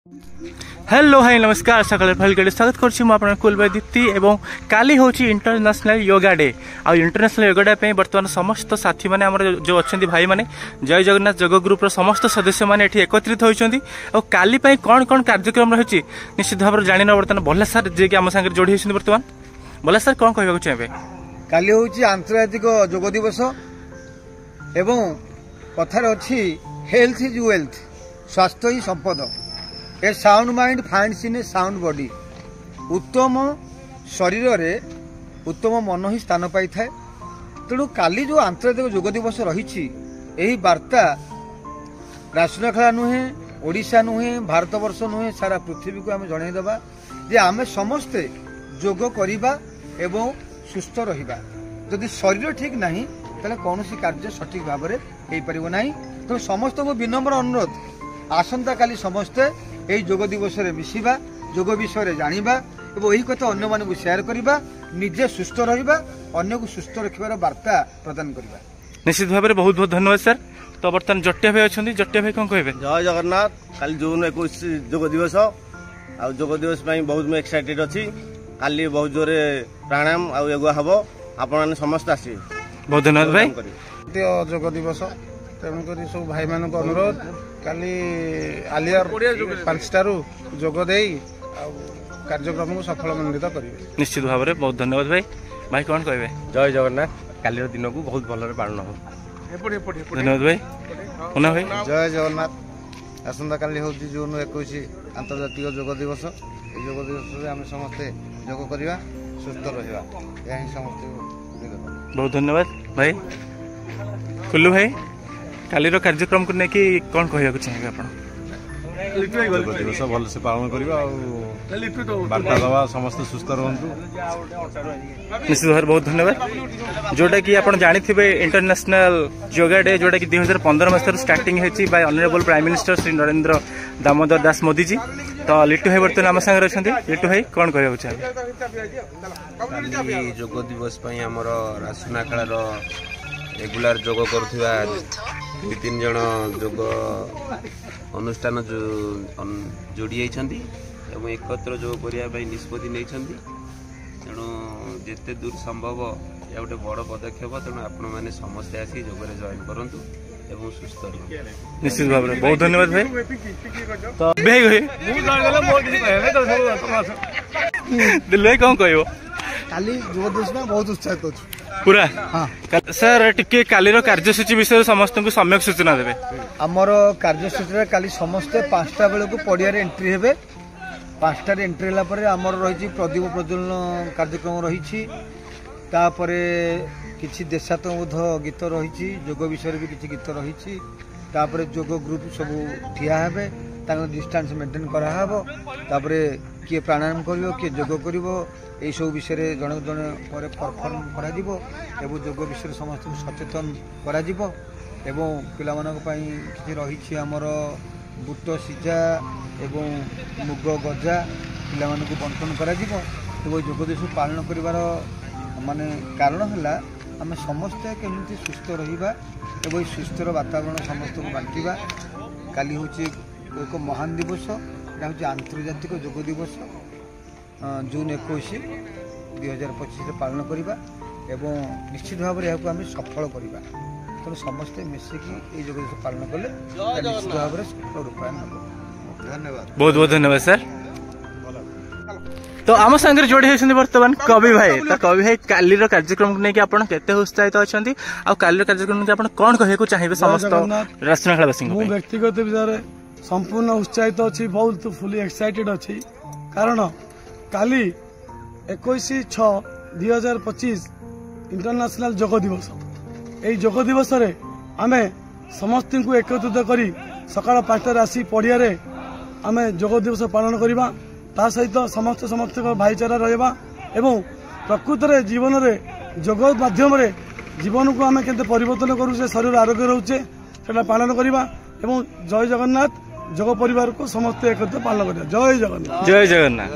Hello hi नमस्कार सकाल file स्वागत कर कुलबाई दीप्ति एवं काली हूँ इंटरनेशनल योगा डे आ इंटरनेशनल योगा डे पे बर्तमान समस्त साथी मैंने जो अच्छा भाई मैंने जय जगन्नाथ योग ग्रुप समस्त सदस्य मैंने एकत्रित होती काली कौन कौन कार्यक्रम रही निश्चित भाव में जान बर्तमान भला सार जी आम सागर जोड़ी होती बर्तमान भला सार कौन कहना चाहिए काली हूँ आंतर्जातिक योग दिवस एवं कथार अच्छी हेल्थ इज वेल्थ स्वास्थ्य ही संपद ए साउंड माइंड फाइंड्स इन ए साउंड बॉडी उत्तम शरीर रे उत्तम मन ही स्थान पाई थाए तेणु काली जो आंतर्जातिक योग दिवस रही वार्ता राजनाखेला नुहे ओडिशा नुहे भारतवर्ष नुहे सारा पृथ्वी को आम जनईदेवा जे आम समस्ते योग करिबा एवं सुस्थ रहिबा जदि शरीर ठीक नहीं ताले कौन कार्य सठिक भाव में हो पार ना तेणु समस्त को विनम्र अनुरोध आसंता काली समस्ते यही योग दिवस मिसिबा योग विषय जानिबा एवं यही कथा अन्य मानक शेयर करबा निजे सुस्थ रहिबा अन्य को सुस्थ रखिबार वार्ता प्रदान करबा निश्चित भाव में बहुत बहुत धन्यवाद सर। तो बर्तमान जटिया भाई अच्छा जटिया भाई कौन कहे जय जगन्नाथ काली जून 21 योग दिवस आ योग दिवस बहुत मुझे एक्साइटेड अच्छी काली बहुत जोरे प्राणायाम आ योग हम आपण समस्त आस बहुत धन्यवाद भाई योग दिवस तेणुक सब भाई मान अनुरोध काली आलियार 5टार जोग दे कार्यक्रम को सफल मंडित करेंगे निश्चित भाव में बहुत धन्यवाद भाई भाई कौन कहे जय जगन्नाथ काली दिन को बहुत भल पालन हो धन्यवाद भाई पुनः भाई जय जगन्नाथ आसंता काली हूँ जून 21 आंतर्जातिक योग दिवस योग दिवस आम समस्ते योग करवा सुस्थ रहा यह समस्त बहुत धन्यवाद भाई कुल्लू भाई काली कार्यक्रम को लेकिन कौन कहना चाहिए आप दिवस भल से पालन करवा दवा समस्त सुस्थ रुहतु निश्चित भाव बहुत धन्यवाद जोटा कि आप जानी इंटरनेशनल योगा डे जोटा कि 2015 मसीह स्टार्टिंग होती by honourable prime minister Shri Narendra Damodar Das Modi ji. तो लिट्टू भाई बर्तमान आम सागर अच्छा लिट्टू भाई कौन कहना चाहिए योग दिवस आमर राजनाखेलार रेगुलर योग करुवा 2-3 जन योग अनुष्ठान जोड़ी एवं एकत्र योग करने निष्पत्ति नहीं तेणु जिते दूर संभव या गोटे बड़ पदक्षेप तेणु आपण मैंने समस्ते आसी योग जॉइन करूँ एवं सुस्थ निश्चित भाव में बहुत धन्यवाद भाई। तो दिल भाई कौन कह काली योग दिवस में बहुत उत्साहित अच्छे पूरा हाँ सर टिके कालीर कार्यसूची विषय समस्त को सम्यक सूचना देवे आमर कार्यसूची काली समस्ते 5टा बेलू पड़िया एंट्री हेबे 5टार एंट्री होला परे आमर रही प्रदीप प्रज्वलन कार्यक्रम रही तापरे किछि देशात्मबोध गीत रही योग विषय भी किछि गीत रही तापरे योग ग्रुप सब ठिया हेबे तांको डिस्टेंस मेंटेन करा हबो तापरे किए प्राणायाम करिवो किए योग करिवो यही सब विषय जन जन पर परफर्म करा योग विषय समस्त सचेतन करा एवं पिला किसी रही आमर बुट सीझा एवं मुग गजा पिला बंटन करा योग दिवस पालन करिवार माने कारण है आम समस्ते केमिति सुस्थ रहिबा एवं सुस्थ वातावरण समस्त को बांटिबा काली हूँ एक महान दिवस यहाँ हूँ आंतर्जातिक योग दिवस जून 21 2025 पालन करवा एवं निश्चित भाव में यहाँ आम सफल करवा तेणु समस्ते मिसिकी योग दिवस पालन कले निश्चित भाव में सफल रूपायन हम धन्यवाद बहुत बहुत धन्यवाद सर। तो आम सागर जोड़ी होती बर्तमान कवि भाई तो कवि भाई कालीर कार्यक्रम को लेकिन आपड़ केते उत्साहित अच्छा आ कालीर कार्यक्रम के कौन कहना चाहिए समस्त राजनाखेलावासी व्यक्तिगत विषय संपूर्ण उत्साहित अच्छी बहुत फुली एक्साइटेड अच्छी कारण काली 21/6/2025 इंटरनेशनल योग दिवस यही योग दिवस रे आमे समस्त को एकत्रित करी सकाळ 5टार आसी पड़िया आमे योग दिवस पालन करवा ता सहित समस्त समस्त भाईचारा रहा एवं प्रकृत रे जीवन रे योग माध्यम रे जीवन को आमे केते परिवर्तन करू से शरीर आरोग्य रोचे सेटा पालन करवा एवं जय जगन्नाथ योग परिवार को समस्त एकत्रित पालन करिया जय जगन्नाथ जय जगन्नाथ।